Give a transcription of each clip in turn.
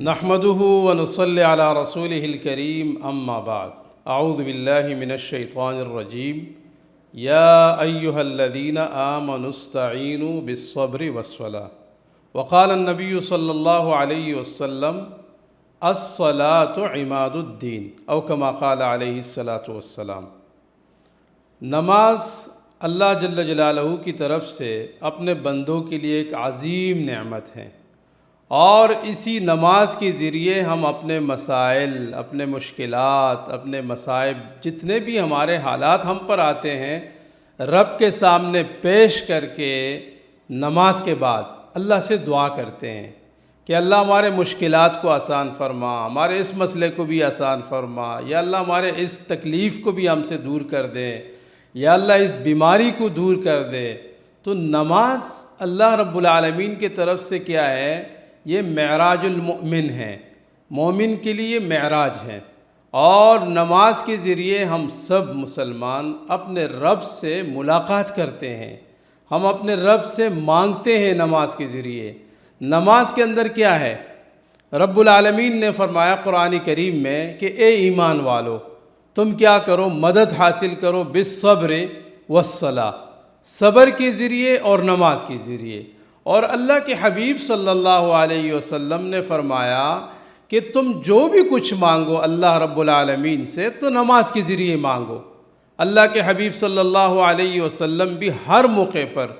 نحمده ونصلي على رسوله الكريم اما بعد اعوذ بالله من الشيطان الرجيم يا ايها الذين آمنوا استعينوا بالصبر والصلاة وقال النبي صلى الله عليه وسلم الصلاة عماد الدين او كما قال عليه الصلاة والسلام۔ نماز اللہ جل جلالہ کی طرف سے اپنے بندوں کے لیے ایک عظیم نعمت ہے، اور اسی نماز کے ذریعے ہم اپنے مسائل، اپنے مشکلات، اپنے مصائب، جتنے بھی ہمارے حالات ہم پر آتے ہیں، رب کے سامنے پیش کر کے نماز کے بعد اللہ سے دعا کرتے ہیں کہ اللہ ہمارے مشکلات کو آسان فرما، ہمارے اس مسئلے کو بھی آسان فرما، یا اللہ ہمارے اس تکلیف کو بھی ہم سے دور کر دے، یا اللہ اس بیماری کو دور کر دے۔ تو نماز اللہ رب العالمین کی طرف سے کیا ہے؟ یہ معراج المؤمن ہے، مومن کے لیے معراج ہے، اور نماز کے ذریعے ہم سب مسلمان اپنے رب سے ملاقات کرتے ہیں، ہم اپنے رب سے مانگتے ہیں نماز کے ذریعے۔ نماز کے اندر کیا ہے؟ رب العالمین نے فرمایا قرآن کریم میں کہ اے ایمان والو، تم کیا کرو؟ مدد حاصل کرو بالصبر والصلاۃ، صبر کے ذریعے اور نماز کے ذریعے۔ اور اللہ کے حبیب صلی اللہ علیہ وسلم نے فرمایا کہ تم جو بھی کچھ مانگو اللہ رب العالمین سے تو نماز کے ذریعے مانگو۔ اللہ کے حبیب صلی اللہ علیہ وسلم بھی ہر موقع پر،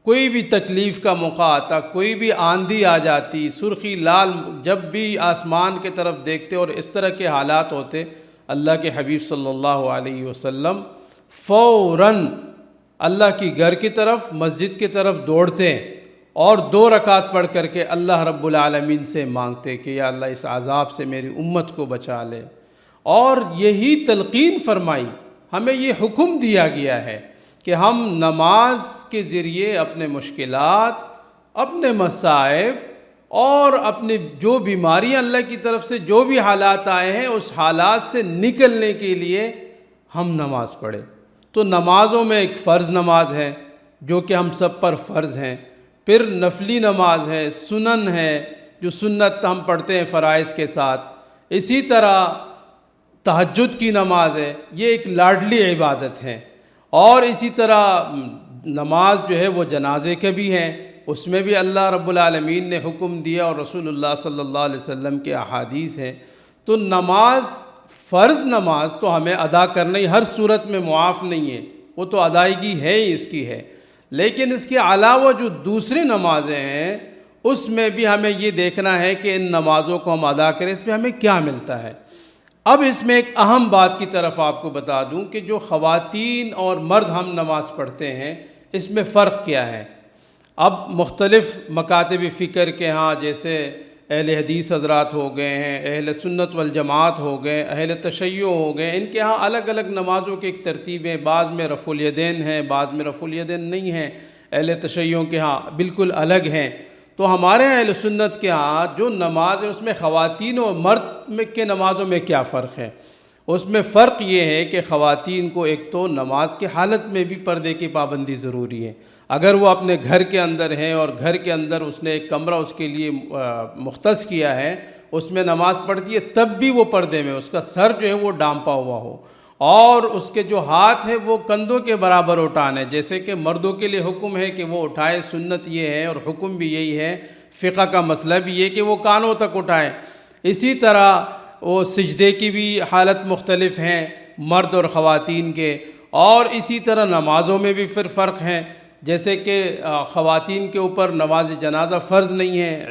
کوئی بھی تکلیف کا موقع آتا، کوئی بھی آندھی آ جاتی، سرخی لال، جب بھی آسمان کی طرف دیکھتے اور اس طرح کے حالات ہوتے، اللہ کے حبیب صلی اللہ علیہ وسلم فوراً اللہ کی گھر کی طرف، مسجد کی طرف دوڑتے اور 2 رکعت پڑھ کر کے اللہ رب العالمین سے مانگتے کہ یا اللہ اس عذاب سے میری امت کو بچا لے۔ اور یہی تلقین فرمائی، ہمیں یہ حکم دیا گیا ہے کہ ہم نماز کے ذریعے اپنے مشکلات، اپنے مصائب اور اپنی جو بیماریاں اللہ کی طرف سے جو بھی حالات آئے ہیں اس حالات سے نکلنے کے لیے ہم نماز پڑھیں۔ تو نمازوں میں ایک فرض نماز ہے جو کہ ہم سب پر فرض ہیں، پھر نفلی نماز ہے، سنن ہے جو سنت ہم پڑھتے ہیں فرائض کے ساتھ، اسی طرح تہجد کی نماز ہے، یہ ایک لاڈلی عبادت ہے، اور اسی طرح نماز جو ہے وہ جنازے کے بھی ہیں، اس میں بھی اللہ رب العالمین نے حکم دیا اور رسول اللہ صلی اللہ علیہ وسلم کے احادیث ہیں۔ تو نماز، فرض نماز تو ہمیں ادا کرنا ہی ہر صورت میں معاف نہیں ہے، وہ تو ادائیگی ہے ہی اس کی ہے، لیکن اس کے علاوہ جو دوسری نمازیں ہیں اس میں بھی ہمیں یہ دیکھنا ہے کہ ان نمازوں کو ہم ادا کریں، اس میں ہمیں کیا ملتا ہے۔ اب اس میں ایک اہم بات کی طرف آپ کو بتا دوں کہ جو خواتین اور مرد ہم نماز پڑھتے ہیں اس میں فرق کیا ہے۔ اب مختلف مکاتب فکر کے ہاں، جیسے اہل حدیث حضرات ہو گئے ہیں، اہل سنت والجماعت ہو گئے، اہل تشیع ہو گئے، ان کے ہاں الگ الگ نمازوں کی ایک ترتیب ہے، بعض میں رفع الیدین ہیں، بعض میں رفع الیدین نہیں ہیں، اہل تشیع کے ہاں بالکل الگ ہیں۔ تو ہمارے اہل سنت کے ہاں جو نماز ہے اس میں خواتین اور مرد کے نمازوں میں کیا فرق ہے؟ اس میں فرق یہ ہے کہ خواتین کو ایک تو نماز کی حالت میں بھی پردے کی پابندی ضروری ہے، اگر وہ اپنے گھر کے اندر ہیں اور گھر کے اندر اس نے ایک کمرہ اس کے لیے مختص کیا ہے، اس میں نماز پڑھتی ہے، تب بھی وہ پردے میں، اس کا سر جو ہے وہ ڈانپا ہوا ہو، اور اس کے جو ہاتھ ہیں وہ کندھوں کے برابر اٹھانے، جیسے کہ مردوں کے لیے حکم ہے کہ وہ اٹھائے، سنت یہ ہے اور حکم بھی یہی ہے، فقہ کا مسئلہ بھی یہ کہ وہ کانوں تک اٹھائیں۔ اسی طرح وہ سجدے کی بھی حالت مختلف ہیں مرد اور خواتین کے، اور اسی طرح نمازوں میں بھی پھر فرق ہیں، جیسے کہ خواتین کے اوپر نماز جنازہ فرض نہیں ہے،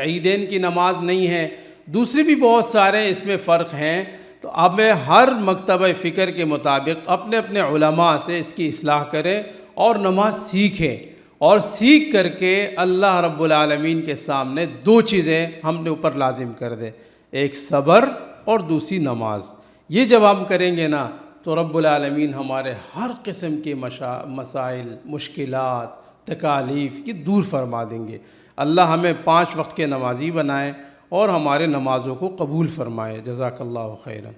عیدین کی نماز نہیں ہے، دوسری بھی بہت سارے اس میں فرق ہیں۔ تو اب ہر مکتبہ فکر کے مطابق اپنے اپنے علماء سے اس کی اصلاح کریں اور نماز سیکھیں، اور سیکھ کر کے اللہ رب العالمین کے سامنے 2 چیزیں ہم نے اوپر لازم کر دیں، ایک صبر اور دوسری نماز۔ یہ جب ہم کریں گے نا تو رب العالمین ہمارے ہر قسم کے مسائل، مشکلات، تکالیف کی دور فرما دیں گے۔ اللہ ہمیں 5 وقت کے نمازی بنائے اور ہمارے نمازوں کو قبول فرمائے۔ جزاک اللہ خیرا۔